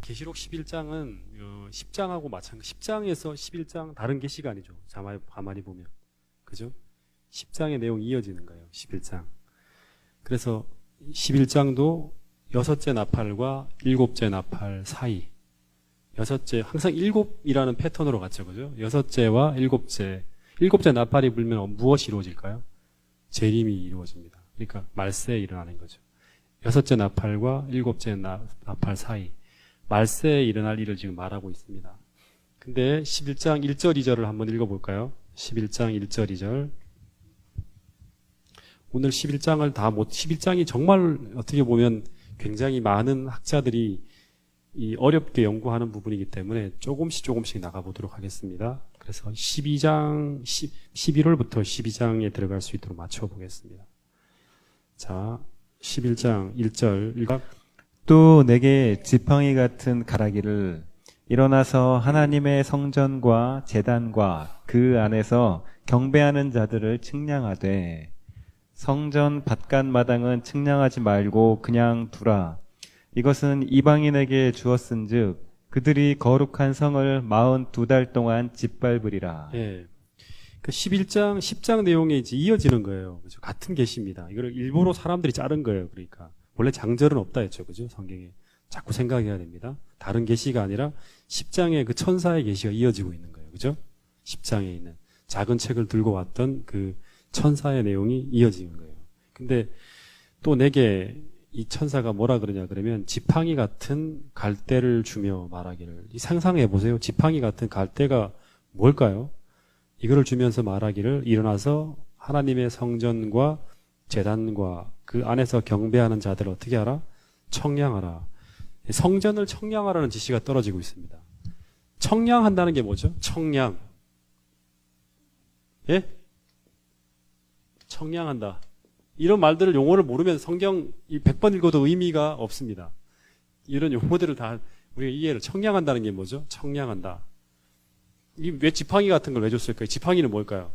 계시록 11장은 10장하고 마찬가지. 10장에서 11장 다른 계시가 아니죠. 가만히 보면. 그죠? 10장의 내용이 이어지는 거예요. 11장. 그래서 11장도 여섯째 나팔과 일곱째 나팔 사이. 여섯째, 항상 일곱이라는 패턴으로 갔죠. 그죠? 여섯째와 일곱째. 일곱째 나팔이 불면 무엇이 이루어질까요? 재림이 이루어집니다. 그러니까 말세에 일어나는 거죠. 여섯째 나팔과 일곱째 나팔 사이. 말세에 일어날 일을 지금 말하고 있습니다. 근데 11장 1절 2절을 한번 읽어볼까요? 11장 1절 2절. 오늘 11장이 정말 어떻게 보면 굉장히 많은 학자들이 어렵게 연구하는 부분이기 때문에 조금씩 나가보도록 하겠습니다. 그래서 11월부터 12장에 들어갈 수 있도록 맞춰보겠습니다. 자, 11장 1절 읽어. 또 내게 지팡이 같은 가라기를 일어나서 하나님의 성전과 제단과 그 안에서 경배하는 자들을 측량하되 성전 바깥 마당은 측량하지 말고 그냥 두라. 이것은 이방인에게 주었은즉 그들이 거룩한 성을 42달 동안 짓밟으리라. 예. 그 11장, 10장 내용에 이제 이어지는 거예요. 그죠? 같은 계시입니다. 이거를 일부러 사람들이 자른 거예요. 그러니까. 원래 장절은 없다 했죠. 그죠? 성경에. 자꾸 생각해야 됩니다. 다른 계시가 아니라 10장의 그 천사의 계시가 이어지고 있는 거예요. 그죠? 10장에 있는 작은 책을 들고 왔던 그 천사의 내용이 이어지는 거예요. 근데 또 내게 이 천사가 뭐라 그러냐 그러면 지팡이 같은 갈대를 주며 말하기를. 상상해 보세요. 지팡이 같은 갈대가 뭘까요? 이거를 주면서 말하기를 일어나서 하나님의 성전과 제단과 그 안에서 경배하는 자들을 어떻게 하라? 청량하라. 성전을 청량하라는 지시가 떨어지고 있습니다. 청량한다는 게 뭐죠? 청량. 예? 청량한다. 이런 말들을 용어를 모르면 성경 100번 읽어도 의미가 없습니다. 이런 용어들을 다 우리가 이해를 청량한다는 게 뭐죠? 청량한다. 왜 지팡이 같은 걸 왜 줬을까요? 지팡이는 뭘까요?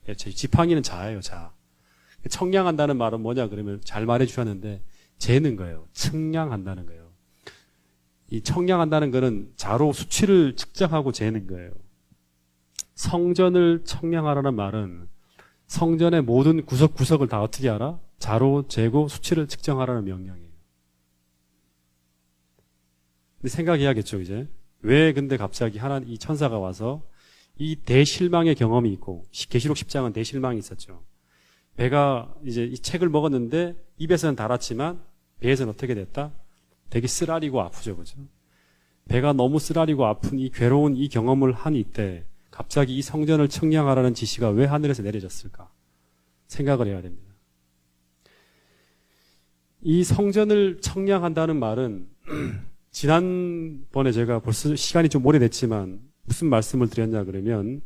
예, 지팡이는 자예요, 자. 청량한다는 말은 뭐냐 그러면 잘 말해 주셨는데 재는 거예요. 측량한다는 거예요. 이 청량한다는 거는 자로 수치를 측정하고 재는 거예요. 성전을 청량하라는 말은 성전의 모든 구석구석을 다 어떻게 하라? 자로 재고 수치를 측정하라는 명령이에요. 근데 생각해야겠죠, 이제. 왜 근데 갑자기 이 천사가 와서 이 대실망의 경험이 있고, 계시록 10장은 대실망이 있었죠. 배가 이제 이 책을 먹었는데 입에서는 달았지만 배에서는 어떻게 됐다? 되게 쓰라리고 아프죠, 그죠? 배가 너무 쓰라리고 아픈 이 괴로운 이 경험을 한 이때 갑자기 이 성전을 청량하라는 지시가 왜 하늘에서 내려졌을까? 생각을 해야 됩니다. 이 성전을 청량한다는 말은 지난번에 제가 벌써 시간이 좀 오래됐지만 무슨 말씀을 드렸냐 그러면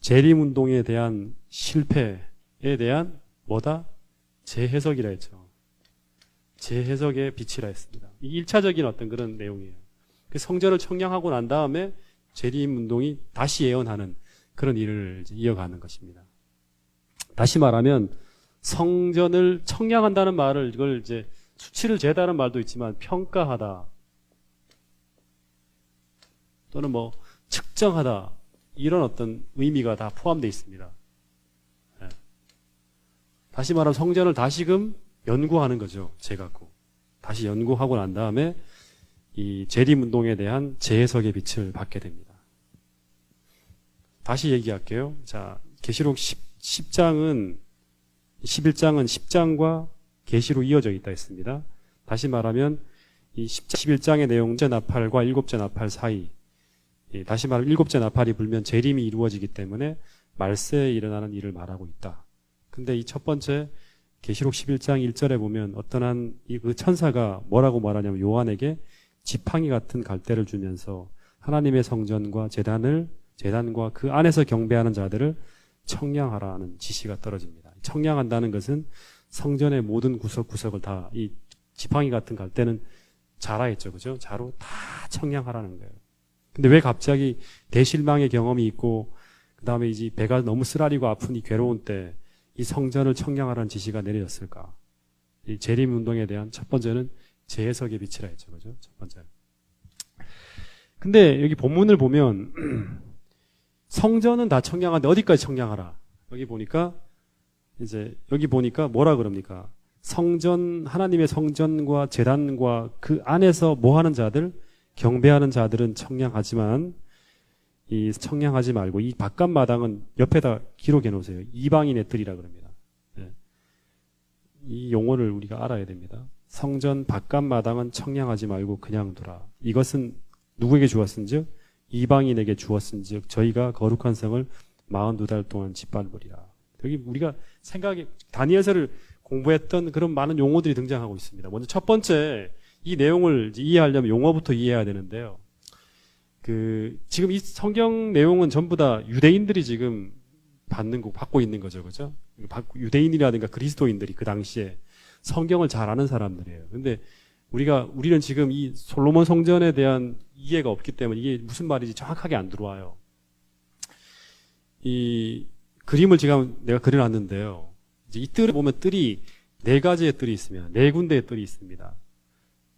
재림운동에 대한 실패에 대한 뭐다? 재해석이라 했죠. 재해석의 빛이라 했습니다. 이 1차적인 어떤 그런 내용이에요. 그 성전을 청량하고 난 다음에 재림운동이 다시 예언하는 그런 일을 이어가는 것입니다. 다시 말하면 성전을 청량한다는 말을 이걸 이제 수치를 재다는 말도 있지만 평가하다 또는 뭐 측정하다 이런 어떤 의미가 다 포함되어 있습니다. 네. 다시 말하면 성전을 다시금 연구하는 거죠. 재갖고 다시 연구하고 난 다음에 이 재림운동에 대한 재해석의 빛을 받게 됩니다. 다시 얘기할게요. 자, 계시록 11장은 10장과 계시로 이어져 있다 했습니다. 다시 말하면 이 11장의 내용, 일곱째 나팔과 일곱째 나팔 사이, 다시 말하면 일곱째 나팔이 불면 재림이 이루어지기 때문에 말세에 일어나는 일을 말하고 있다. 근데 이 첫 번째 계시록 11장 1절에 보면 어떠한 그 천사가 뭐라고 말하냐면 요한에게 지팡이 같은 갈대를 주면서 하나님의 성전과 제단과 그 안에서 경배하는 자들을 청량하라는 지시가 떨어집니다. 청량한다는 것은 성전의 모든 구석구석을 다 이 지팡이 같은 갈대는 자라 했죠. 그죠? 자로 다 청량하라는 거예요. 근데 왜 갑자기 대실망의 경험이 있고 그 다음에 이제 배가 너무 쓰라리고 아픈 이 괴로운 때 이 성전을 청량하라는 지시가 내려졌을까? 이 재림운동에 대한 첫 번째는 재해석의 빛이라 했죠. 그죠? 첫 번째는. 근데 여기 본문을 보면 성전은 다 청량한데 어디까지 청량하라? 여기 보니까 뭐라 그럽니까? 성전, 하나님의 성전과 제단과 그 안에서 뭐 하는 자들? 경배하는 자들은 청량하지만 이 청량하지 말고 이 바깥 마당은 옆에다 기록해 놓으세요. 이방인의 뜰이라 그럽니다. 네. 이 용어를 우리가 알아야 됩니다. 성전 바깥 마당은 청량하지 말고 그냥 두라. 이것은 누구에게 주었은즉 이방인에게 주었은즉 저희가 거룩한 성을 42달 동안 짓밟으리라. 여기 우리가 다니엘서를 공부했던 그런 많은 용어들이 등장하고 있습니다. 먼저 첫 번째 이 내용을 이해하려면 용어부터 이해해야 되는데요. 지금 이 성경 내용은 전부 다 유대인들이 지금 받고 있는 거죠. 그죠? 유대인이라든가 그리스도인들이 그 당시에 성경을 잘 아는 사람들이에요. 근데 우리는 지금 이 솔로몬 성전에 대한 이해가 없기 때문에 이게 무슨 말인지 정확하게 안 들어와요. 이 그림을 내가 그려놨는데요. 이제 이 뜰을 보면 뜰이 4가지의 뜰이 있습니다. 4군데의 뜰이 있습니다.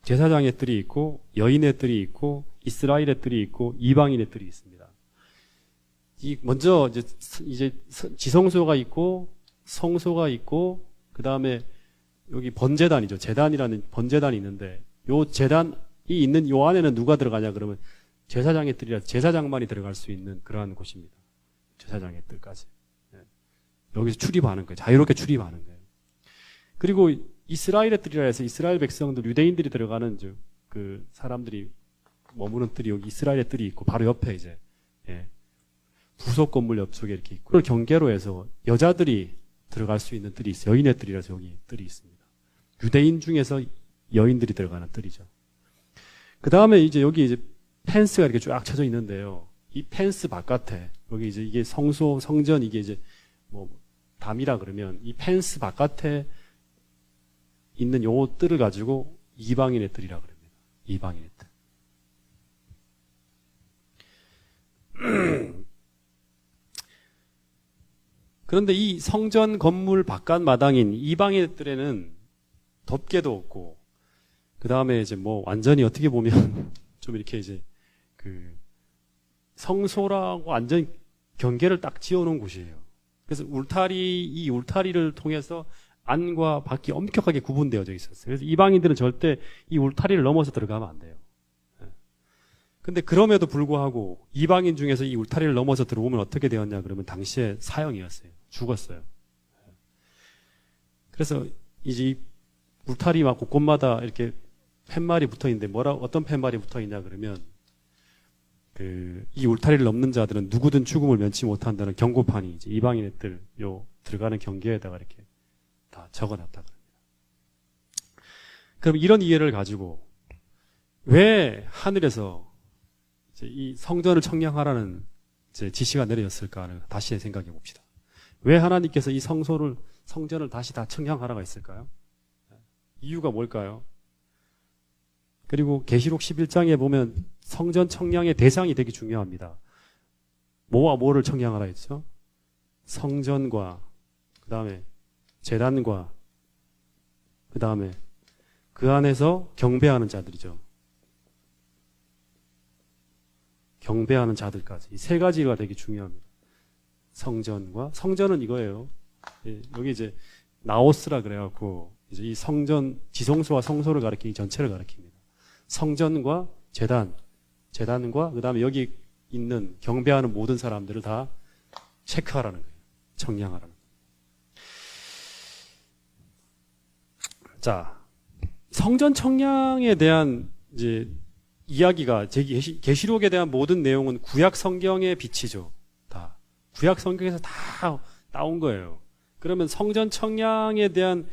제사장의 뜰이 있고, 여인의 뜰이 있고, 이스라엘의 뜰이 있고, 이방인의 뜰이 있습니다. 먼저 이제 지성소가 있고, 성소가 있고, 그 다음에 여기 번제단이죠. 제단이라는 번제단이 있는데, 요 제단이 있는 요 안에는 누가 들어가냐 그러면 제사장의 뜰이라 제사장만이 들어갈 수 있는 그러한 곳입니다. 제사장의 뜰까지. 여기서 출입하는 거예요. 자유롭게 출입하는 거예요. 그리고 이스라엘의 뜰이라 해서 이스라엘 백성들, 유대인들이 들어가는 그 사람들이 머무는 뜰이 여기 이스라엘의 뜰이 있고 바로 옆에 부속 건물 옆쪽에 이렇게 있고 그걸 경계로 해서 여자들이 들어갈 수 있는 뜰이 있어요. 여인의 뜰이라서 여기 뜰이 있습니다. 유대인 중에서 여인들이 들어가는 뜰이죠. 그 다음에 여기 펜스가 이렇게 쫙 쳐져 있는데요. 이 펜스 바깥에 여기 이게 성전 이게 담이라 그러면 이 펜스 바깥에 있는 요 뜰을 가지고 이방인의 뜰이라 그럽니다. 이방인의 뜰. 그런데 이 성전 건물 바깥 마당인 이방인의 뜰에는 덮개도 없고, 그 다음에 완전히 어떻게 보면 좀 이렇게 성소라고 완전 경계를 딱 지어놓은 곳이에요. 그래서 이 울타리를 통해서 안과 밖이 엄격하게 구분되어져 있었어요. 그래서 이방인들은 절대 이 울타리를 넘어서 들어가면 안 돼요. 근데 그럼에도 불구하고 이방인 중에서 이 울타리를 넘어서 들어오면 어떻게 되었냐 그러면 당시에 사형이었어요. 죽었어요. 그래서 이제 이 울타리 막 곳곳마다 이렇게 팻말이 붙어 있는데 어떤 팻말이 붙어 있냐 그러면 이 울타리를 넘는 자들은 누구든 죽음을 면치 못한다는 경고판이 이제 이방인의 뜰 들어가는 경계에다가 이렇게 다 적어놨다 그럽니다. 그럼 이런 이해를 가지고 왜 하늘에서 이 성전을 청량하라는 지시가 내려졌을까 다시 생각해 봅시다. 왜 하나님께서 이 성전을 다시 다 청량하라고 했을까요? 이유가 뭘까요? 그리고 계시록 11장에 보면 성전 청량의 대상이 되게 중요합니다. 뭐와 뭐를 청량하라 했죠? 성전과 그 다음에 제단과 그 다음에 그 안에서 경배하는 자들이죠. 경배하는 자들까지 이 3가지가 되게 중요합니다. 성전은 이거예요. 여기 나오스라 그래갖고 이 성전 지성소와 성소를 가리키는 전체를 가리킵니다. 성전과 제단과 그 다음에 여기 있는 경배하는 모든 사람들을 다 체크하라는 거예요. 청량하라는 거예요. 자, 성전 청량에 대한 이야기가 계시록에 대한 모든 내용은 구약 성경의 빛이죠. 다 구약 성경에서 다 따온 거예요. 그러면 성전 청량에 대한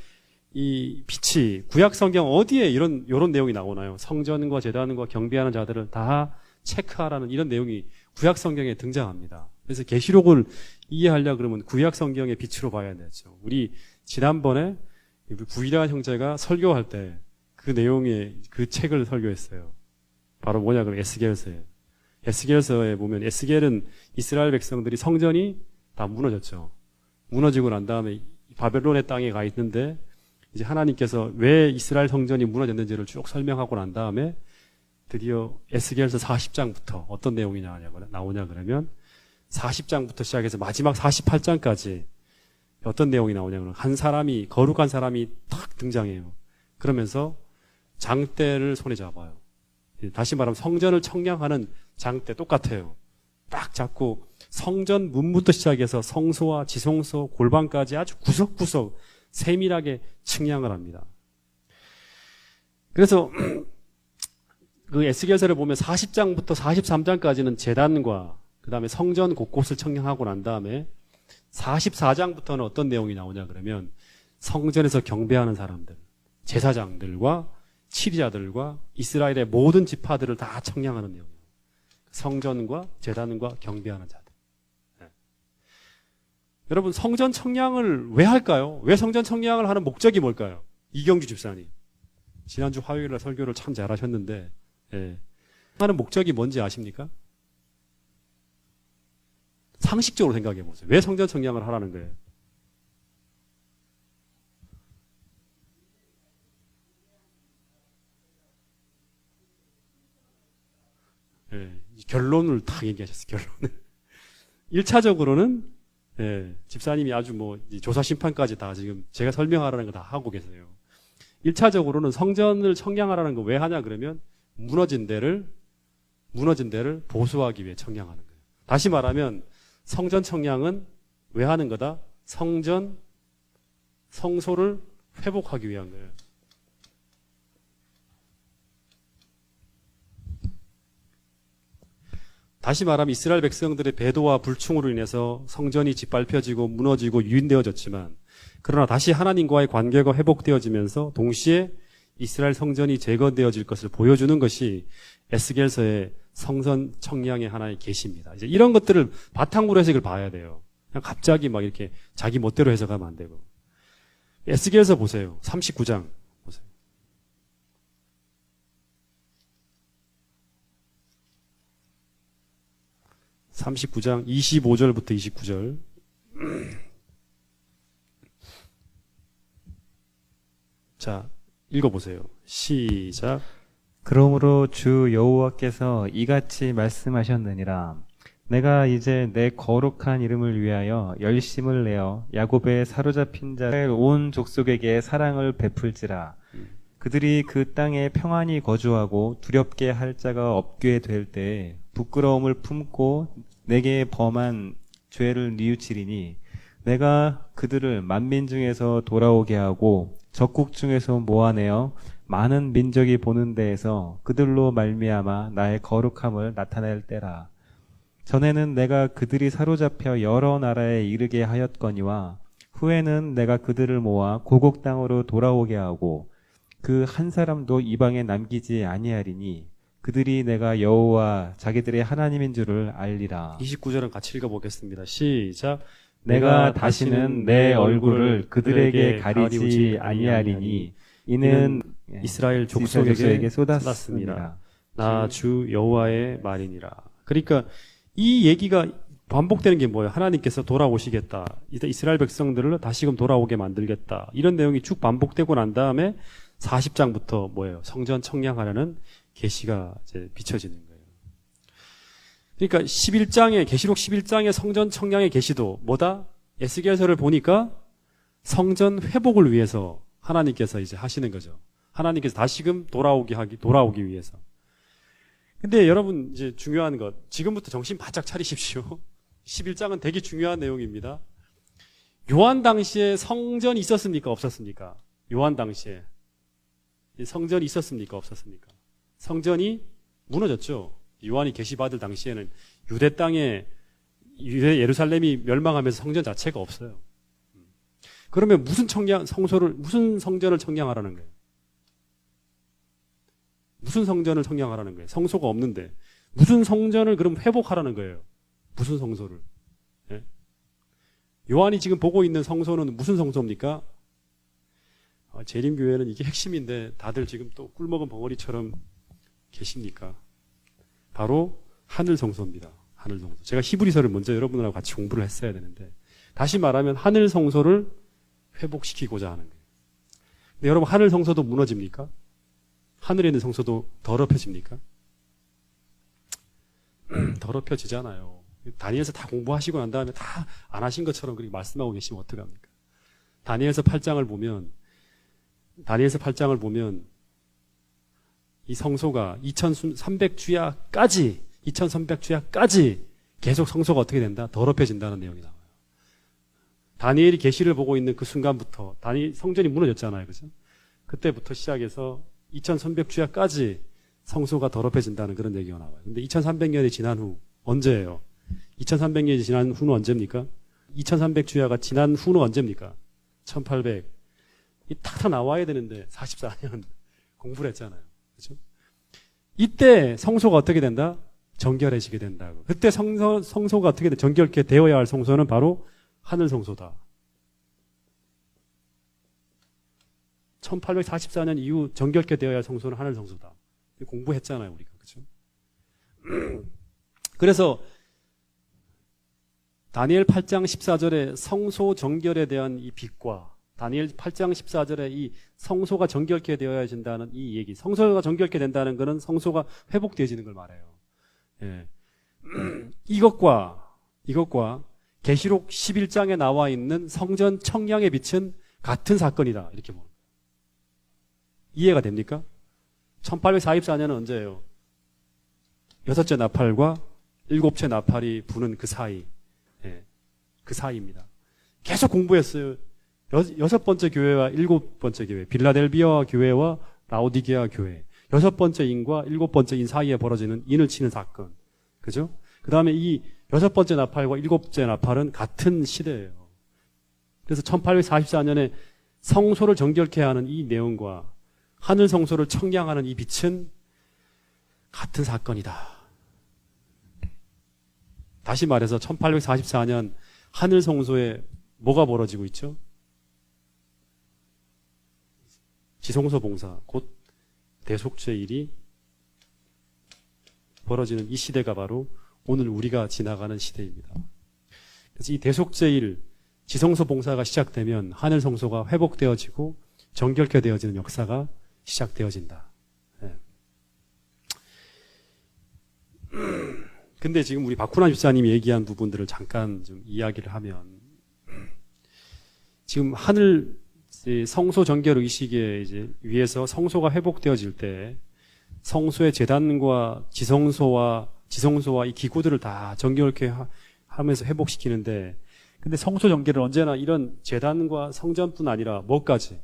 이 빛이 구약 성경 어디에 이런 내용이 나오나요? 성전과 제단과 경배하는 자들을 다 체크하라는 이런 내용이 구약 성경에 등장합니다. 그래서 계시록을 이해하려 그러면 구약 성경의 빛으로 봐야 되죠. 우리 지난번에 구일한 형제가 설교할 때 그 내용의 그 책을 설교했어요. 바로 뭐냐 그러면 에스겔서예요. 에스겔서에 보면 에스겔은 이스라엘 백성들이 성전이 다 무너졌죠. 무너지고 난 다음에 바벨론의 땅에 가 있는데 이제 하나님께서 왜 이스라엘 성전이 무너졌는지를 쭉 설명하고 난 다음에 드디어 에스겔서 40장부터 어떤 내용이 나오냐 그러면 40장부터 시작해서 마지막 48장까지 어떤 내용이 나오냐 그러면 한 사람이, 거룩한 사람이 탁 등장해요. 그러면서 장대를 손에 잡아요. 다시 말하면 성전을 청량하는 장대 똑같아요. 딱 잡고 성전 문부터 시작해서 성소와 지성소, 골방까지 아주 구석구석 세밀하게 측량을 합니다. 그래서 그 에스겔서를 보면 40장부터 43장까지는 제단과 그 다음에 성전 곳곳을 청량하고 난 다음에 44장부터는 어떤 내용이 나오냐 그러면 성전에서 경배하는 사람들, 제사장들과 치리자들과 이스라엘의 모든 지파들을 다 청량하는 내용이에요. 성전과 제단과 경배하는 자들. 네. 여러분, 성전 청량을 왜 할까요? 왜 성전 청량을 하는 목적이 뭘까요? 이경주 집사님. 지난주 화요일날 설교를 참 잘하셨는데, 예. 하는 목적이 뭔지 아십니까? 상식적으로 생각해 보세요. 왜 성전 청량을 하라는 거예요? 예, 결론을 딱 얘기하셨어요. 결론을. 1차적으로는 예, 집사님이 아주 뭐 조사 심판까지 다 지금 제가 설명하라는 거 다 하고 계세요. 1차적으로는 성전을 청량하라는 거 왜 하냐 그러면 무너진 데를 보수하기 위해 청량하는 거예요. 다시 말하면 성전 청량은 왜 하는 거다? 성소를 회복하기 위한 거예요. 다시 말하면 이스라엘 백성들의 배도와 불충으로 인해서 성전이 짓밟혀지고 무너지고 유인되어졌지만 그러나 다시 하나님과의 관계가 회복되어지면서 동시에 이스라엘 성전이 재건되어질 것을 보여주는 것이 에스겔서의 성전 청량의 하나의 계시입니다. 이제 이런 것들을 바탕으로 해석을 봐야 돼요. 그냥 갑자기 막 이렇게 자기 멋대로 해석하면 안 되고. 에스겔서 보세요. 39장 보세요. (39장) 25절부터 29절. 자, 읽어보세요. 시작. 그러므로 주 여호와께서 이같이 말씀하셨느니라. 내가 이제 내 거룩한 이름을 위하여 열심을 내어 야곱의 사로잡힌 자를 온 족속에게 사랑을 베풀지라. 그들이 그 땅에 평안히 거주하고 두렵게 할 자가 없게 될 때에 부끄러움을 품고 내게 범한 죄를 뉘우치리니 내가 그들을 만민 중에서 돌아오게 하고 적국 중에서 모아내어 많은 민족이 보는 데에서 그들로 말미암아 나의 거룩함을 나타낼 때라. 전에는 내가 그들이 사로잡혀 여러 나라에 이르게 하였거니와 후에는 내가 그들을 모아 고국 땅으로 돌아오게 하고 그 한 사람도 이방에 남기지 아니하리니 그들이 내가 여호와 자기들의 하나님인 줄을 알리라. 29절은 같이 읽어보겠습니다. 시작. 내가 다시는 내 얼굴을 그들에게 가리지 아니하리니 이는 이스라엘 족속에게 쏟았습니다. 나 주 여호와의 말이니라. 그러니까 이 얘기가 반복되는 게 뭐예요? 하나님께서 돌아오시겠다. 이스라엘 백성들을 다시금 돌아오게 만들겠다. 이런 내용이 쭉 반복되고 난 다음에 40장부터 뭐예요? 성전 청량하라는 계시가 이제 비춰지는 거예요. 그러니까 11장에 계시록 11장의 성전 청량의 계시도 뭐다? 에스겔서를 보니까 성전 회복을 위해서 하나님께서 이제 하시는 거죠. 하나님께서 다시금 돌아오기 위해서. 근데 여러분 이제 중요한 것, 지금부터 정신 바짝 차리십시오. 11장은 되게 중요한 내용입니다. 요한 당시에 성전이 있었습니까? 없었습니까? 요한 당시에 성전이 있었습니까? 없었습니까? 성전이 무너졌죠. 요한이 계시받을 당시에는 유대 땅에 유대 예루살렘이 멸망하면서 성전 자체가 없어요. 그러면 무슨 성전을 청량하라는 거예요? 무슨 성전을 청량하라는 거예요? 성소가 없는데 무슨 성전을 그럼 회복하라는 거예요? 무슨 성소를? 예? 요한이 지금 보고 있는 성소는 무슨 성소입니까? 재림교회는 이게 핵심인데 다들 지금 또 꿀먹은 벙어리처럼 계십니까? 바로 하늘 성소입니다. 하늘 성소. 제가 히브리서를 먼저 여러분들하고 같이 공부를 했어야 되는데 다시 말하면 하늘 성소를 회복시키고자 하는 거예요. 근데 여러분 하늘 성소도 무너집니까? 하늘에 있는 성소도 더럽혀집니까? 더럽혀지잖아요. 다니엘서 다 공부하시고 난 다음에 다 안 하신 것처럼 그렇게 말씀하고 계시면 어떡합니까? 다니엘서 8장을 보면 이 성소가 2300주야까지 계속 성소가 어떻게 된다? 더럽혀진다는 내용이 나와요. 다니엘이 계시를 보고 있는 그 순간부터 성전이 무너졌잖아요. 그죠? 그때부터 시작해서 2300주야까지 성소가 더럽혀진다는 그런 얘기가 나와요. 근데 2300년이 지난 후 언제예요? 2300년이 지난 후는 언제입니까? 2300주야가 지난 후는 언제입니까? 1800. 이 탁 나와야 되는데 44년 공부를 했잖아요. 그렇죠? 이때 성소가 어떻게 된다? 정결해지게 된다고. 그때 성소가 어떻게 정결케 되어야 할 성소는 바로 하늘 성소다. 1844년 이후 정결케 되어야 할 성소는 하늘 성소다. 공부했잖아요, 우리가. 그렇죠? 그래서 다니엘 8장 14절에 성소 정결에 대한 이 빛과 다니엘 8장 14절에 이 성소가 정결케 되어야 된다는 이 얘기. 성소가 정결케 된다는 것은 성소가 회복되어지는 걸 말해요. 예. 이것과 계시록 11장에 나와 있는 성전 청량의 빛은 같은 사건이다. 이렇게 봅니다. 이해가 됩니까? 1844년은 언제예요? 여섯째 나팔과 일곱째 나팔이 부는 그 사이. 예. 그 사이입니다. 계속 공부했어요. 여섯 번째 교회와 일곱 번째 교회, 빌라델비아 교회와 라오디게아 교회, 여섯 번째 인과 일곱 번째 인 사이에 벌어지는 인을 치는 사건. 그죠? 그 다음에 이 여섯 번째 나팔과 일곱째 나팔은 같은 시대예요. 그래서 1844년에 성소를 정결케 하는 이 내용과 하늘 성소를 청량하는 이 빛은 같은 사건이다. 다시 말해서 1844년 하늘 성소에 뭐가 벌어지고 있죠? 지성소 봉사, 곧 대속죄일이 벌어지는 이 시대가 바로 오늘 우리가 지나가는 시대입니다. 그래서 이 대속죄일, 지성소 봉사가 시작되면 하늘 성소가 회복되어지고 정결케 되어지는 역사가 시작되어진다. 네. 근데 지금 우리 박훈환 집사님이 얘기한 부분들을 잠깐 좀 이야기를 하면, 지금 하늘 성소 정결 의식에 이제 위해서 성소가 회복되어질 때 성소의 제단과 지성소와 이 기구들을 다 정결케 하면서 회복시키는데, 근데 성소 정결은 언제나 이런 제단과 성전뿐 아니라 뭐까지?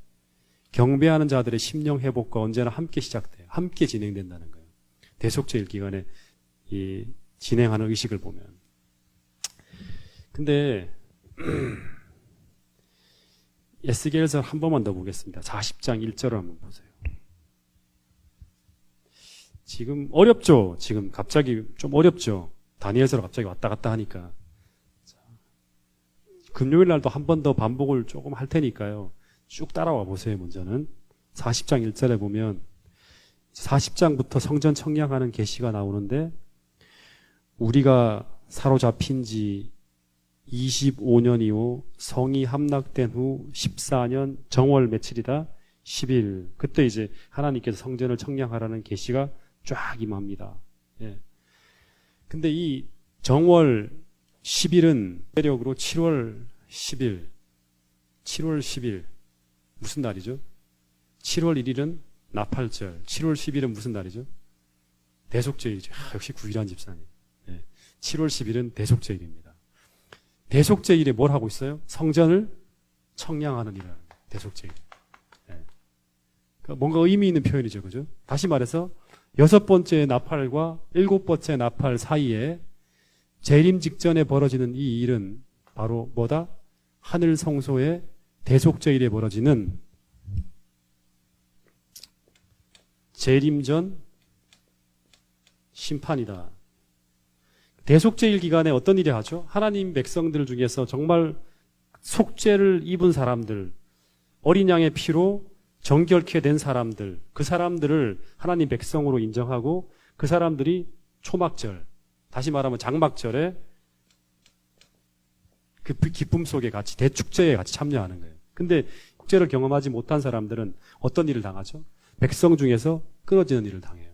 경배하는 자들의 심령 회복과 언제나 함께 시작돼요. 함께 진행된다는 거예요. 대속죄일 기간에 이 진행하는 의식을 보면. 근데 에스겔서 한 번만 더 보겠습니다. 40장 1절을 한번 보세요. 지금 어렵죠? 지금 갑자기 좀 어렵죠? 다니엘서로 갑자기 왔다 갔다 하니까. 금요일 날도 한 번 더 반복을 조금 할 테니까요. 쭉 따라와 보세요, 먼저는. 40장 1절에 보면 40장부터 성전 청량하는 계시가 나오는데, 우리가 사로잡힌 지 25년 이후 성이 함락된 후 14년 정월 며칠이다? 10일. 그때 이제 하나님께서 성전을 청량하라는 계시가 쫙 임합니다. 예. 근데 이 정월 10일은 대략으로 7월 10일. 7월 10일. 무슨 날이죠? 7월 1일은 나팔절. 7월 10일은 무슨 날이죠? 대속죄일이죠. 역시 구일한 집사님. 예. 7월 10일은 대속죄일입니다. 대속죄일에 뭘 하고 있어요? 성전을 청량하는 일을 합니다. 대속죄일. 예. 그러니까 뭔가 의미 있는 표현이죠. 그죠? 다시 말해서 여섯 번째 나팔과 일곱 번째 나팔 사이에 재림 직전에 벌어지는 이 일은 바로 뭐다? 하늘 성소의 대속죄일에 벌어지는 재림 전 심판이다. 대속죄일 기간에 어떤 일이 하죠? 하나님 백성들 중에서 정말 속죄를 입은 사람들, 어린 양의 피로 정결케 된 사람들, 그 사람들을 하나님 백성으로 인정하고 그 사람들이 초막절, 다시 말하면 장막절에 그 기쁨 속에 같이 대축제에 같이 참여하는 거예요. 근데 축제를 경험하지 못한 사람들은 어떤 일을 당하죠? 백성 중에서 끊어지는 일을 당해요.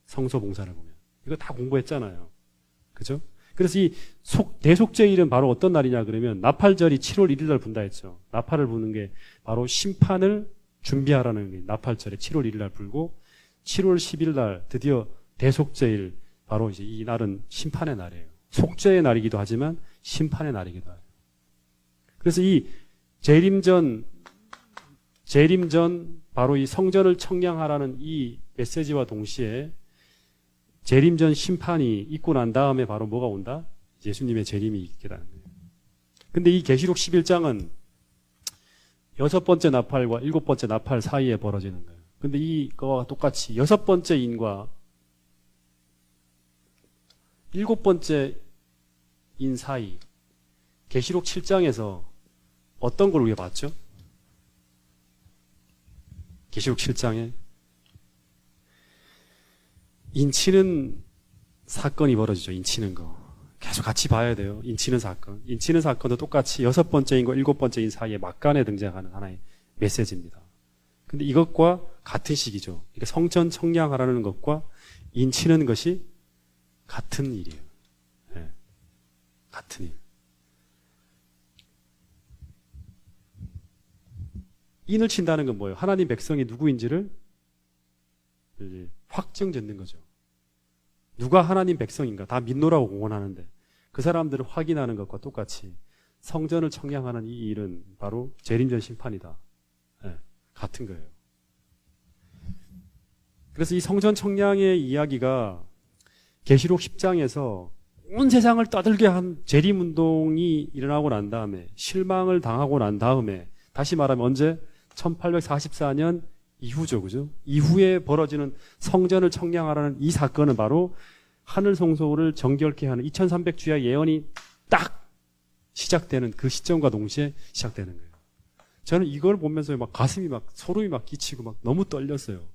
성소 봉사를 보면. 이거 다 공부했잖아요. 그죠? 그래서 이 대속죄일은 바로 어떤 날이냐 그러면 나팔절이 7월 1일 날 분다 했죠. 나팔을 부는 게 바로 심판을 준비하라는 게 나팔절에 7월 1일 날 불고 7월 10일 날 드디어 대속죄일 바로 이제 이 날은 심판의 날이에요. 속죄의 날이기도 하지만 심판의 날이기도 해요. 그래서 이 재림전 바로 이 성전을 청량하라는 이 메시지와 동시에 재림전 심판이 있고 난 다음에 바로 뭐가 온다? 예수님의 재림이 있게라는 거예요. 근데 이 계시록 11장은 6번째 나팔과 7번째 나팔 사이에 벌어지는 거예요. 근데 이거와 똑같이 6번째 인과 7번째 인 사이 계시록 7장에서 어떤 걸 우리가 봤죠? 계시록 7장에 인치는 사건이 벌어지죠. 인치는 거. 계속 같이 봐야 돼요. 인치는 사건. 인치는 사건도 똑같이 6번째인과 7번째인 사이에 막간에 등장하는 하나의 메시지입니다. 근데 이것과 같은 시기죠. 그러니까 성전 청량하라는 것과 인치는 것이 같은 일이에요. 네. 같은 일. 인을 친다는 건 뭐예요? 하나님 백성이 누구인지를 확정 짓는 거죠. 누가 하나님 백성인가? 다 민노라고 공언하는데 그 사람들을 확인하는 것과 똑같이 성전을 청량하는 이 일은 바로 재림전 심판이다. 네, 같은 거예요. 그래서 이 성전 청량의 이야기가 계시록 10장에서 온 세상을 떠들게 한 재림운동이 일어나고 난 다음에 실망을 당하고 난 다음에 다시 말하면 언제? 1844년 이후죠. 그죠? 이후에 벌어지는 성전을 청량하라는 이 사건은 바로 하늘 성소를 정결케 하는 2300주야 예언이 딱 시작되는 그 시점과 동시에 시작되는 거예요. 저는 이걸 보면서 막 가슴이 막 소름이 막 끼치고 막 너무 떨렸어요.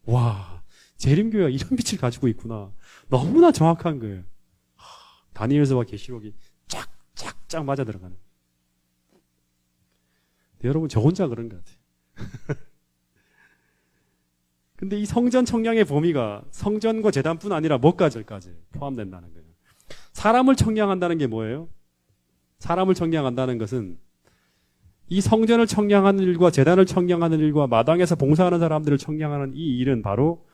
와, 재림교회가 이런 빛을 가지고 있구나. 너무나 정확한 거예요. 다니엘서와 계시록이 쫙쫙쫙 맞아 들어가는 거예요. 여러분, 저 혼자 그런 것 같아요. 근데 이 성전 청량의 범위가 성전과 제단뿐 아니라 뭐까지까지 포함된다는 거예요. 사람을 청량한다는 게 뭐예요? 사람을 청량한다는 것은 이 성전을 청량하는 일과 제단을 청량하는 일과 마당에서 봉사하는 사람들을 청량하는 이 일은 바로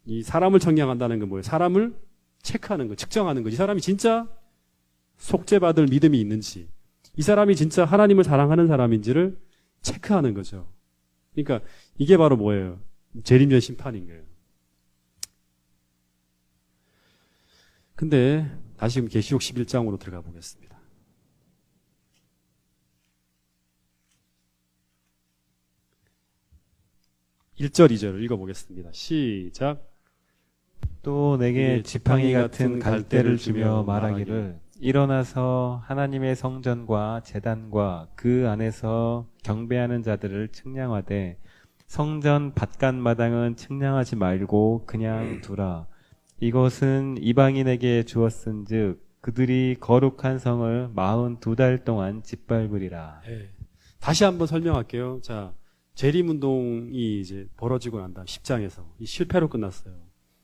이 사람을 청량한다는 건 뭐예요? 사람을 체크하는 거, 측정하는 거. 이 사람이 진짜 속죄받을 믿음이 있는지, 이 사람이 진짜 하나님을 사랑하는 사람인지를 체크하는 거죠. 그러니까 이게 바로 뭐예요? 재림전 심판인 거예요. 근데 다시 계시록 11장으로 들어가 보겠습니다. 1절, 2절을 읽어보겠습니다. 시작. 또 내게 지팡이 같은 갈대를 주며 말하기를 일어나서 하나님의 성전과 제단과 그 안에서 경배하는 자들을 측량하되 성전 밭간마당은 측량하지 말고 그냥 두라. 이것은 이방인에게 주었은즉 그들이 거룩한 성을 42달 동안 짓밟으리라. 네. 다시 한번 설명할게요. 자, 재림운동이 이제 벌어지고 난 다음 10장에서 이 실패로 끝났어요.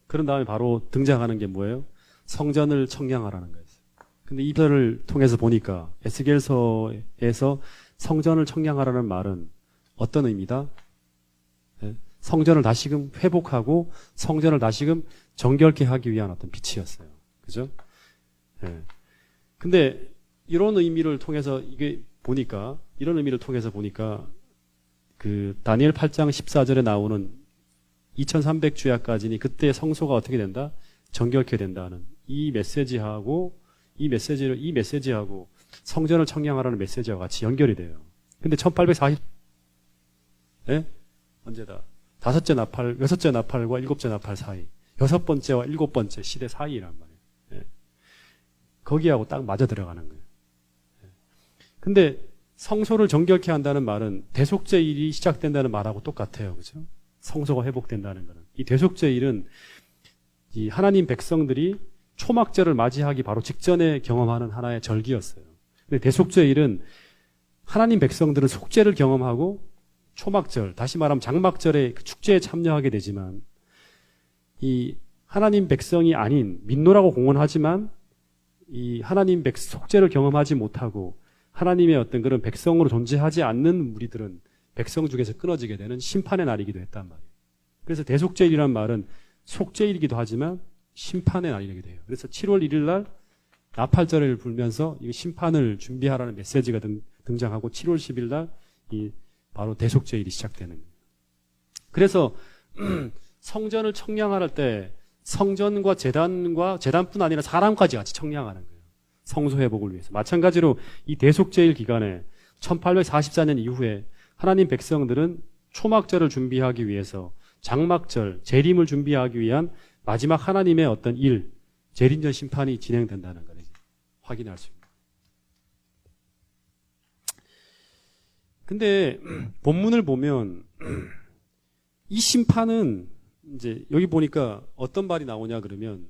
그런 다음에 바로 등장하는 게 뭐예요? 성전을 청량하라는 거예요. 근데 이 절을 통해서 보니까 에스겔서에서 성전을 청량하라는 말은 어떤 의미다? 네? 성전을 다시금 회복하고 성전을 다시금 정결케 하기 위한 어떤 빛이었어요. 그죠? 네. 근데 이런 의미를 통해서 이런 의미를 통해서 보니까 그 다니엘 8장 14절에 나오는 2300주야까지니 그때 성소가 어떻게 된다? 정결케 된다는 이 메시지하고 성전을 청량하라는 메시지와 같이 연결이 돼요. 근데 1840 언제다? 5째 나팔, 6째 나팔과 7째 나팔 사이, 6번째와 7번째 시대 사이란 말이에요. 예. 거기하고 딱 맞아 들어가는 거예요. 예. 근데 성소를 정결케 한다는 말은 대속죄일이 시작된다는 말하고 똑같아요. 그죠? 성소가 회복된다는 거는. 이 대속죄일은 이 하나님 백성들이 초막절을 맞이하기 바로 직전에 경험하는 하나의 절기였어요. 근데 대속죄일은 하나님 백성들은 속죄를 경험하고 초막절, 다시 말하면 장막절의 그 축제에 참여하게 되지만 이 하나님 백성이 아닌 민노라고 공언하지만 이 하나님 속죄를 경험하지 못하고 하나님의 어떤 그런 백성으로 존재하지 않는 무리들은 백성 중에서 끊어지게 되는 심판의 날이기도 했단 말이에요. 그래서 대속죄일이란 말은 속죄일이기도 하지만 심판의 날이기도 해요. 그래서 7월 1일 날 나팔절을 불면서 이 심판을 준비하라는 메시지가 등장하고 7월 10일 날 이 바로 대속죄일이 시작되는 거예요. 그래서 성전을 청량할 때 성전과 재단뿐 아니라 사람까지 같이 청량하는 거예요. 성소 회복을 위해서. 마찬가지로 이 대속죄일 기간에 1844년 이후에 하나님 백성들은 초막절을 준비하기 위해서 장막절, 재림을 준비하기 위한 마지막 하나님의 어떤 일, 재림전 심판이 진행된다는 걸 확인할 수 있습니다. 근데 본문을 보면 이 심판은 이제 여기 보니까 어떤 말이 나오냐 그러면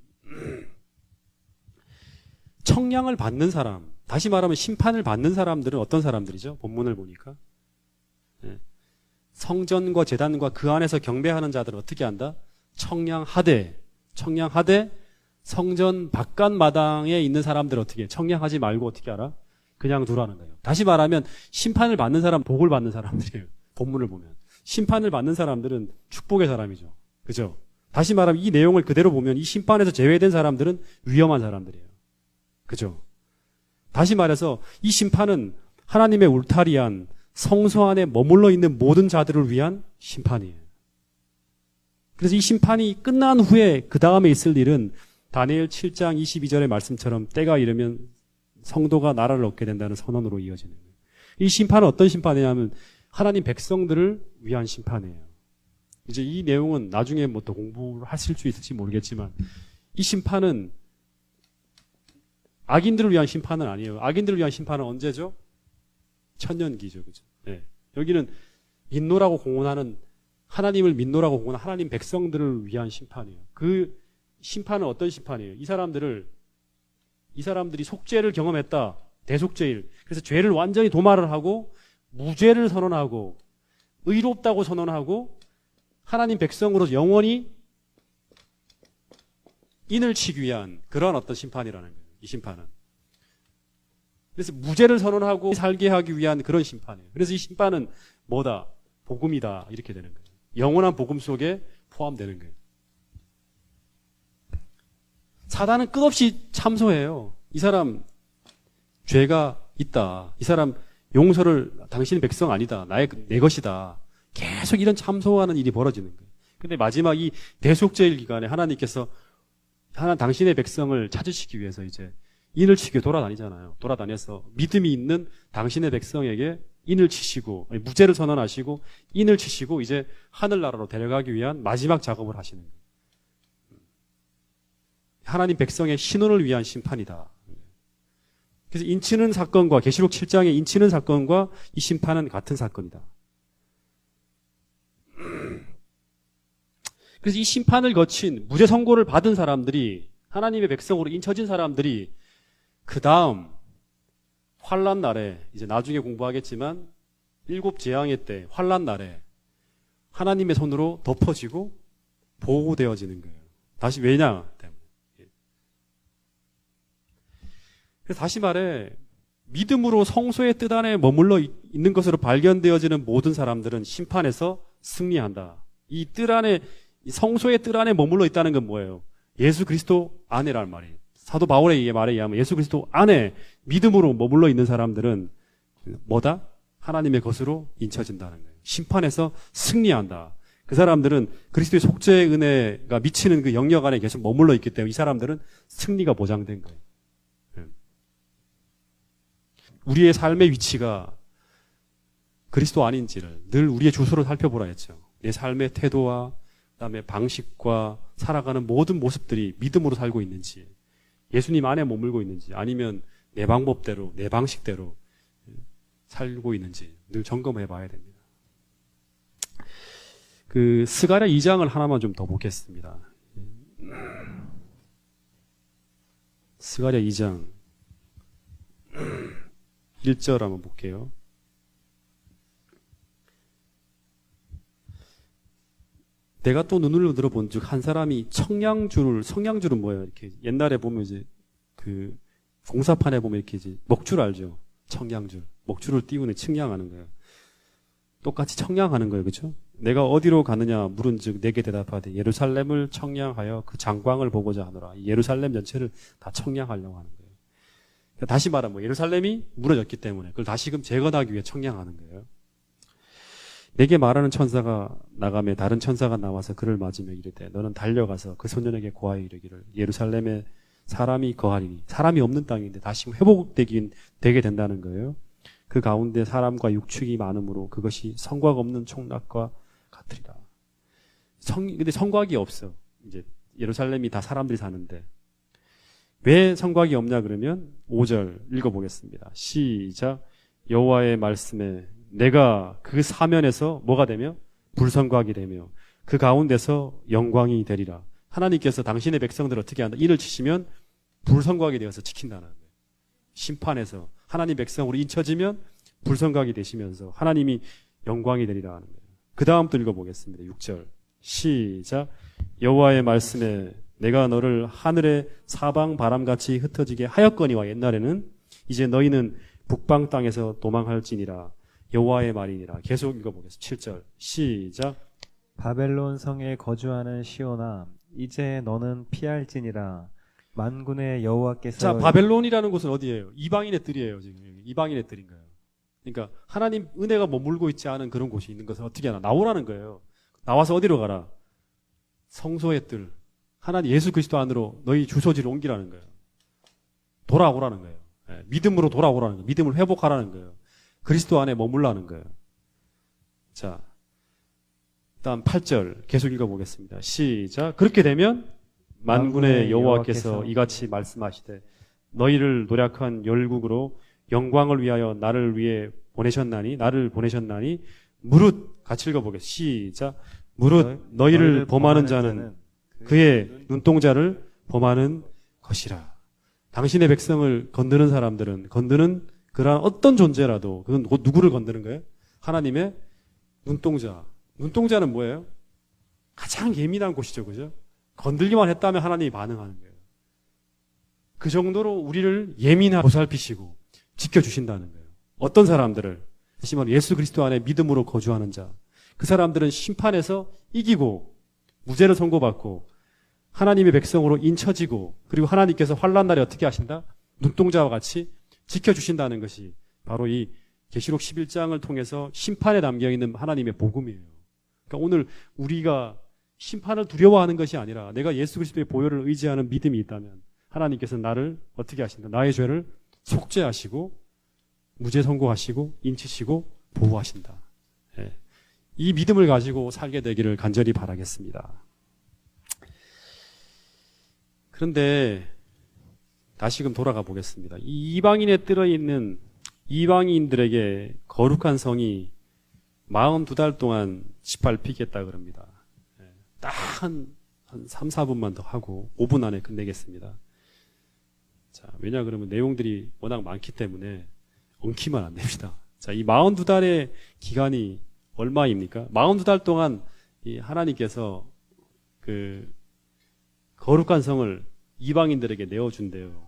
청량을 받는 사람, 다시 말하면 심판을 받는 사람들은 어떤 사람들이죠? 본문을 보니까 성전과 제단과 그 안에서 경배하는 자들을 어떻게 한다? 청량하되 성전 바깥 마당에 있는 사람들 어떻게 청량하지 말고 어떻게 하라? 그냥 두라는 거예요. 다시 말하면 심판을 받는 사람, 복을 받는 사람들이에요. 본문을 보면 심판을 받는 사람들은 축복의 사람이죠. 그죠? 다시 말하면 이 내용을 그대로 보면 이 심판에서 제외된 사람들은 위험한 사람들이에요. 그죠? 다시 말해서 이 심판은 하나님의 울타리한 성소 안에 머물러 있는 모든 자들을 위한 심판이에요. 그래서 이 심판이 끝난 후에 그 다음에 있을 일은 다니엘 7장 22절의 말씀처럼 때가 이르면 성도가 나라를 얻게 된다는 선언으로 이어지는 거예요. 이 심판은 어떤 심판이냐면 하나님 백성들을 위한 심판이에요. 이제 이 내용은 나중에 뭐 또 공부를 하실 수 있을지 모르겠지만 이 심판은 악인들을 위한 심판은 아니에요. 악인들을 위한 심판은 언제죠? 천년기죠. 그죠? 네. 여기는 민노라고 공언하는 하나님을 민노라고 공언하는 하나님 백성들을 위한 심판이에요. 그 심판은 어떤 심판이에요? 이 사람들이 속죄를 경험했다. 대속죄일. 그래서 죄를 완전히 도말을 하고 무죄를 선언하고 의롭다고 선언하고 하나님 백성으로 영원히 인을 치기 위한 그런 어떤 심판이라는 거예요. 이 심판은. 그래서 무죄를 선언하고 살게 하기 위한 그런 심판이에요. 그래서 이 심판은 뭐다? 복음이다. 이렇게 되는 거예요. 영원한 복음 속에 포함되는 거예요. 사단은 끝없이 참소해요. 이 사람 죄가 있다. 이 사람 용서를 당신 백성 아니다. 내 것이다. 계속 이런 참소하는 일이 벌어지는 거예요. 근데 마지막 이 대속죄일 기간에 하나님께서 당신의 백성을 찾으시기 위해서 이제 인을 치게 돌아다니잖아요. 돌아다녀서 믿음이 있는 당신의 백성에게 인을 치시고 무죄를 선언하시고 인을 치시고 이제 하늘나라로 데려가기 위한 마지막 작업을 하시는 거예요. 하나님 백성의 신원을 위한 심판이다. 그래서 인치는 사건과 계시록 7장의 인치는 사건과 이 심판은 같은 사건이다. 그래서 이 심판을 거친 무죄 선고를 받은 사람들이 하나님의 백성으로 인쳐진 사람들이 그 다음 환란 날에 이제 나중에 공부하겠지만 7 재앙의 때 환란 날에 하나님의 손으로 덮어지고 보호되어지는 거예요. 다시 왜냐? 그래서 다시 말해 믿음으로 성소의 뜰 안에 머물러 있는 것으로 발견되어지는 모든 사람들은 심판에서 승리한다. 이 성소의 뜰 안에 머물러 있다는 건 뭐예요? 예수 그리스도 안에란 말이에요. 사도 바울의 말에 의하면 예수 그리스도 안에 믿음으로 머물러 있는 사람들은 뭐다? 하나님의 것으로 인쳐진다는 거예요. 심판에서 승리한다. 그 사람들은 그리스도의 속죄의 은혜가 미치는 그 영역 안에 계속 머물러 있기 때문에 이 사람들은 승리가 보장된 거예요. 우리의 삶의 위치가 그리스도 아닌지를 늘 우리의 주소로 살펴보라 했죠. 내 삶의 태도와 그다음에 방식과 살아가는 모든 모습들이 믿음으로 살고 있는지, 예수님 안에 머물고 있는지, 아니면 내 방법대로, 내 방식대로 살고 있는지 늘 점검해 봐야 됩니다. 그 스가랴 2장을 하나만 좀 더 보겠습니다. 스가랴 2장 1절 한번 볼게요. 내가 또 눈으로 들어본 즉 한 사람이 성냥줄은 뭐예요? 이렇게 옛날에 보면 이제 그 공사판에 보면 이렇게 이제 먹줄 알죠? 청량줄. 먹줄을 띄우는 측량하는 거예요. 똑같이 청량하는 거예요. 그렇죠? 내가 어디로 가느냐 물은즉 내게 대답하되 예루살렘을 청량하여 그 장광을 보고자 하노라. 이 예루살렘 전체를 다 청량하려고 하는 거예요. 그러니까 다시 말하면 뭐 예루살렘이 무너졌기 때문에 그걸 다시금 재건하기 위해 청량하는 거예요. 내게 말하는 천사가 나가며 다른 천사가 나와서 그를 맞으며 이르되 너는 달려가서 그 소년에게 고하여 이르기를 예루살렘에 사람이 거하리니 사람이 없는 땅인데 다시 되게 된다는 거예요. 그 가운데 사람과 육축이 많으므로 그것이 성곽 없는 총락과 같으리라. 근데 성곽이 없어. 이제 예루살렘이 다 사람들이 사는데 왜 성곽이 없냐 그러면 5절 읽어보겠습니다. 시작. 여호와의 말씀에 내가 그 사면에서 뭐가 되며 불성곽이 되며 그 가운데서 영광이 되리라. 하나님께서 당신의 백성들 어떻게 한다? 이를 치시면 불성곽이 되어서 지킨다는 거예요. 심판에서 하나님 백성으로 인쳐지면 불성곽이 되시면서 하나님이 영광이 되리라 하는 거예요. 그 다음 또 읽어보겠습니다. 6절 시작. 여호와의 말씀에 내가 너를 하늘의 사방 바람같이 흩어지게 하였거니와 옛날에는 이제 너희는 북방 땅에서 도망할지니라. 여호와의 말이니라. 계속 읽어보겠습니다. 7절 시작. 바벨론 성에 거주하는 시온아 이제 너는 피할지니라. 만군의 여호와께서 자, 바벨론이라는 곳은 어디예요? 이방인의 뜰이에요. 지금 이방인의 뜰인 거예요. 그러니까 하나님 은혜가 머물고 있지 않은 그런 곳이 있는 것을 어떻게 하나? 나오라는 거예요. 나와서 어디로 가라? 성소의 뜰. 하나님 예수 그리스도 안으로 너희 주소지를 옮기라는 거예요. 돌아오라는 거예요. 믿음으로 돌아오라는 거예요. 믿음을 회복하라는 거예요. 그리스도 안에 머물라는 거예요. 자, 다음 8절 계속 읽어보겠습니다. 시작. 그렇게 되면 만군의 여호와께서 이같이 말씀하시되 너희를 노력한 열국으로 영광을 위하여 나를 보내셨나니 무릇 같이 읽어보겠습니다. 시작. 무릇 너희를 범하는 자는 그의 눈동자를 범하는 것이라. 당신의 백성을 건드는 사람들은 건드는 그러한 어떤 존재라도 그건 누구를 건드는 거예요? 하나님의 눈동자. 눈동자는 뭐예요? 가장 예민한 곳이죠. 그죠? 건들기만 했다면 하나님이 반응하는 거예요. 그 정도로 우리를 예민하게 보살피시고 지켜주신다는 거예요. 어떤 사람들을 다시 말해 예수 그리스도 안에 믿음으로 거주하는 자, 그 사람들은 심판에서 이기고 무죄를 선고받고 하나님의 백성으로 인쳐지고 그리고 하나님께서 환난 날에 어떻게 하신다? 눈동자와 같이 지켜주신다는 것이 바로 이 계시록 11장을 통해서 심판에 담겨있는 하나님의 복음이에요. 그러니까 오늘 우리가 심판을 두려워하는 것이 아니라 내가 예수 그리스도의 보혈을 의지하는 믿음이 있다면 하나님께서 나를 어떻게 하신다? 나의 죄를 속죄하시고 무죄 선고하시고 인치시고 보호하신다. 예. 이 믿음을 가지고 살게 되기를 간절히 바라겠습니다. 그런데 다시금 돌아가 보겠습니다. 이 이방인에 들어있는 이방인들에게 거룩한 성이 42달 동안 짓밟히겠다 그럽니다. 딱 한 3, 4분만 더 하고 5분 안에 끝내겠습니다. 자, 왜냐 그러면 내용들이 워낙 많기 때문에 엉키면 안 됩니다. 자, 이 42달의 기간이 얼마입니까? 42달 동안 이 하나님께서 그 거룩한 성을 이방인들에게 내어준대요.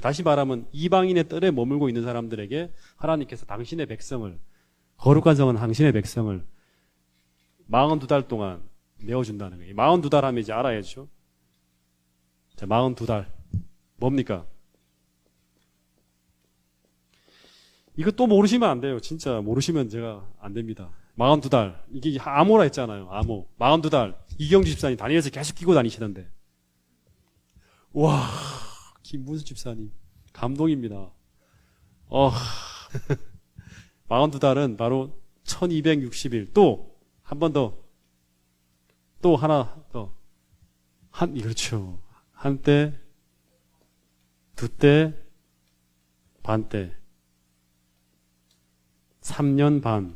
다시 말하면 이방인의 뜰에 머물고 있는 사람들에게 하나님께서 당신의 백성을, 거룩한 성은 당신의 백성을 42달 동안 내어준다는 거예요. 42달 하면 이제 알아야죠. 자, 42달. 뭡니까? 이거 또 모르시면 안 돼요. 진짜 모르시면 제가 안 됩니다. 42달. 이게 암호라 했잖아요. 암호. 42달. 이경주 집사님 다니엘서 계속 끼고 다니시던데. 와, 김문수 집사님. 감동입니다. 42달은 바로 1260일. 또, 한 번 더. 또 하나 더. 그렇죠. 한때, 두때, 반때. 3년 반.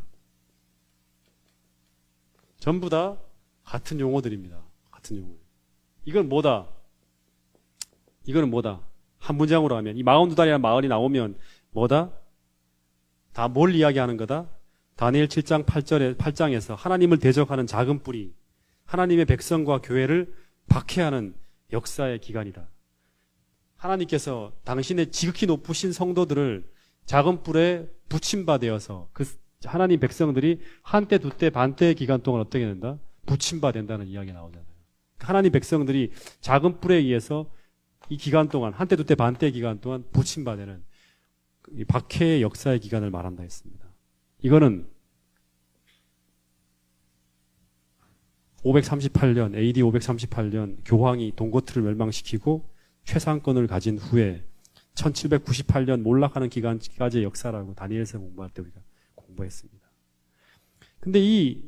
전부 다 같은 용어들입니다. 같은 용어. 이건 뭐다? 이거는 뭐다? 한 문장으로 하면 이 42달이라는 말이 나오면 뭐다? 다 뭘 이야기하는 거다? 다니엘 7장 8장에서 하나님을 대적하는 작은 뿌리, 하나님의 백성과 교회를 박해하는 역사의 기간이다. 하나님께서 당신의 지극히 높으신 성도들을 작은 뿔에 붙임바되어서 그 하나님 백성들이 한때 두때 반때의 기간 동안 어떻게 된다? 붙임바된다는 이야기가 나오잖아요. 하나님 백성들이 작은 뿔에 의해서 이 기간 동안 한때 두때 반때의 기간 동안 붙임바되는 이 박해의 역사의 기간을 말한다 했습니다. 이거는 538년 AD 538년 교황이 동고트를 멸망시키고 최상권을 가진 후에 1798년 몰락하는 기간까지의 역사라고 다니엘서 공부할 때 우리가 공부했습니다. 근데 이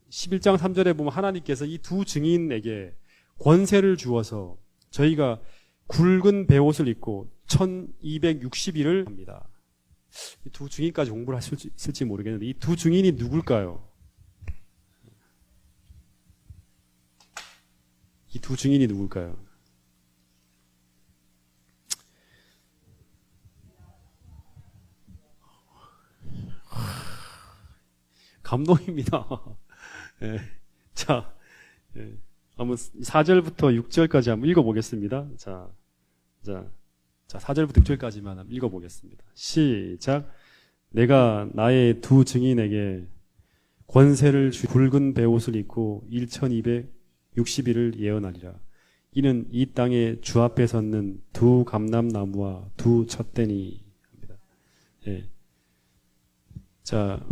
11장 3절에 보면 하나님께서 이 두 증인에게 권세를 주어서 저희가 굵은 베옷을 입고 1260일을 합니다. 이 두 증인까지 공부를 할 수 있을지 모르겠는데 이 두 증인이 누굴까요? 이 두 증인이 누굴까요? 감동입니다. 예. 자, 예. 한번 4절부터 6절까지 한번 읽어보겠습니다. 자, 4절부터 6절까지만 한번 읽어보겠습니다. 시작. 내가 나의 두 증인에게 권세를 굵은 베옷을 입고 1260일을 예언하리라. 이는 이 땅에 주 앞에 섰는 두 감람나무와 두 촛대니 합니다. 예. 자,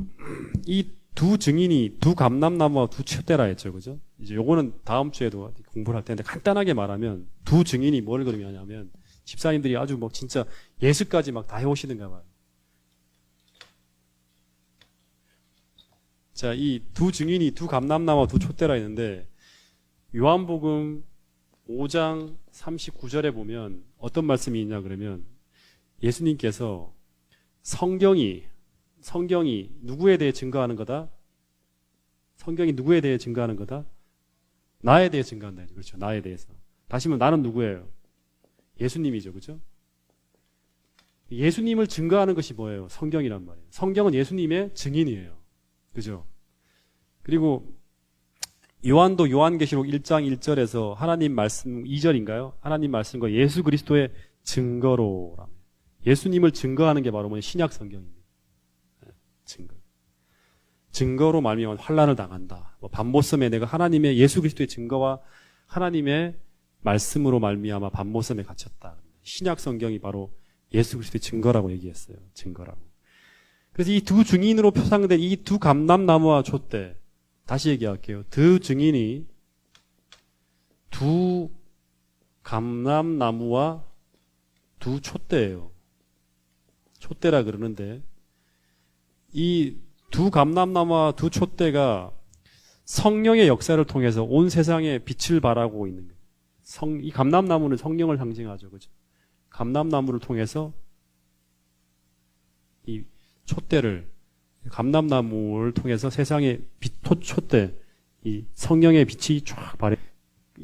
이 두 증인이 두 감람나무와 두 촛대라 했죠, 그죠? 이제 요거는 다음 주에도 공부를 할 텐데 간단하게 말하면 두 증인이 뭘 의미하냐면 집사님들이 아주 뭐 진짜 예수까지 막 다 해오시는가 봐요. 자, 이 두 증인이 두 감람나무와 두 촛대라 했는데 요한복음 5장 39절에 보면 어떤 말씀이 있냐 그러면 예수님께서 성경이 누구에 대해 증거하는 거다? 성경이 누구에 대해 증거하는 거다? 나에 대해 증거한다. 그렇죠. 나에 대해서. 다시 말하면 나는 누구예요? 예수님이죠. 그렇죠? 예수님을 증거하는 것이 뭐예요? 성경이란 말이에요. 성경은 예수님의 증인이에요. 그죠? 그리고 요한도 요한계시록 1장 1절에서 하나님 말씀 2절인가요? 하나님 말씀과 예수 그리스도의 증거로 예수님을 증거하는 게 바로 뭐냐? 신약 성경입니다. 증거로 말미암아 환난을 당한다. 밤모섬에 내가 하나님의 예수 그리스도의 증거와 하나님의 말씀으로 말미암아 밤모섬에 갇혔다. 신약 성경이 바로 예수 그리스도의 증거라고 얘기했어요. 증거라고. 그래서 이 두 증인으로 표상된 이 두 감람나무와 촛대, 다시 얘기할게요. 두 증인이 두 감람나무와 두 촛대예요. 촛대라 그러는데 이 두 감람나무와 두 촛대가 성령의 역사를 통해서 온 세상에 빛을 발하고 있는 거예요. 이 감람나무는 성령을 상징하죠. 그죠? 감람나무를 통해서 이 촛대를, 감람나무를 통해서 세상의 빛, 촛대, 이 성령의 빛이 쫙 발해.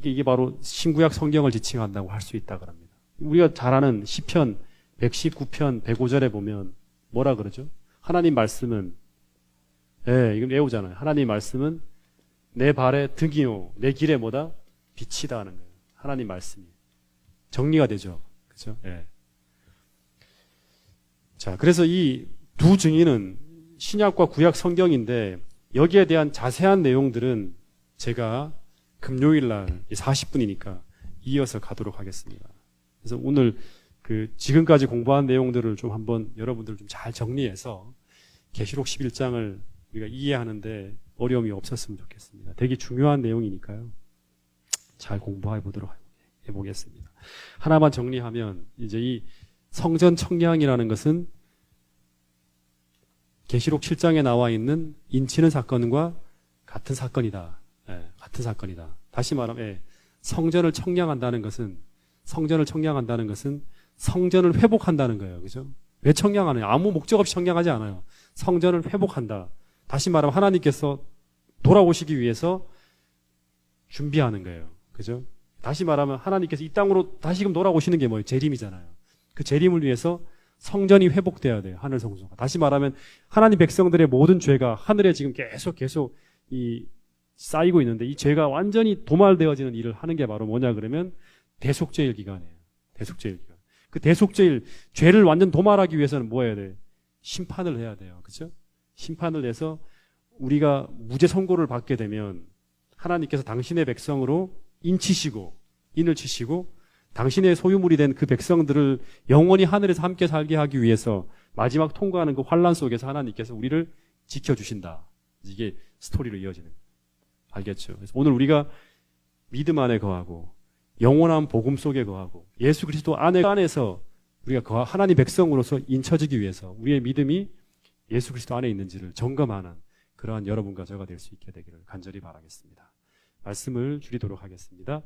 이게 바로 신구약 성경을 지칭한다고 할 수 있다고 합니다. 우리가 잘 아는 시편 119편 105절에 보면 뭐라 그러죠? 하나님 말씀은, 이건 외우잖아요. 하나님 말씀은 내 발의 등이요, 내 길에 뭐다? 빛이다 하는 거예요. 하나님 말씀이. 정리가 되죠. 그죠? 자, 그래서 이 두 증인은 신약과 구약 성경인데 여기에 대한 자세한 내용들은 제가 금요일 날 40분이니까 이어서 가도록 하겠습니다. 그래서 오늘 지금까지 공부한 내용들을 좀 한번 여러분들 좀 잘 정리해서 계시록 11장을 우리가 이해하는데 어려움이 없었으면 좋겠습니다. 되게 중요한 내용이니까요. 잘 공부해 보도록 해보겠습니다. 하나만 정리하면 이제 이 성전 청량이라는 것은 계시록 7장에 나와 있는 인치는 사건과 같은 사건이다. 같은 사건이다. 다시 말하면 성전을 청량한다는 것은 성전을 회복한다는 거예요. 그죠? 왜 청량하느냐? 아무 목적 없이 청량하지 않아요. 성전을 회복한다. 다시 말하면 하나님께서 돌아오시기 위해서 준비하는 거예요. 그죠? 다시 말하면 하나님께서 이 땅으로 다시금 돌아오시는 게 뭐예요? 재림이잖아요. 그 재림을 위해서 성전이 회복돼야 돼요. 하늘 성소가. 다시 말하면 하나님 백성들의 모든 죄가 하늘에 지금 계속 쌓이고 있는데 이 죄가 완전히 도말되어지는 일을 하는 게 바로 뭐냐 그러면 대속죄일 기간이에요. 대속죄일 기간. 그 대속죄일, 죄를 완전 도말하기 위해서는 뭐 해야 돼? 심판을 해야 돼요. 그죠? 심판을 해서 우리가 무죄 선고를 받게 되면 하나님께서 당신의 백성으로 인을 치시고 당신의 소유물이 된 그 백성들을 영원히 하늘에서 함께 살게 하기 위해서 마지막 통과하는 그 환란 속에서 하나님께서 우리를 지켜주신다. 이게 스토리로 이어지는 거예요. 알겠죠? 그래서 오늘 우리가 믿음 안에 거하고 영원한 복음 속에 거하고 예수 그리스도 안에서 우리가 하나님 백성으로서 인쳐지기 위해서 우리의 믿음이 예수 그리스도 안에 있는지를 점검하는 그러한 여러분과 저가 될 수 있게 되기를 간절히 바라겠습니다. 말씀을 줄이도록 하겠습니다.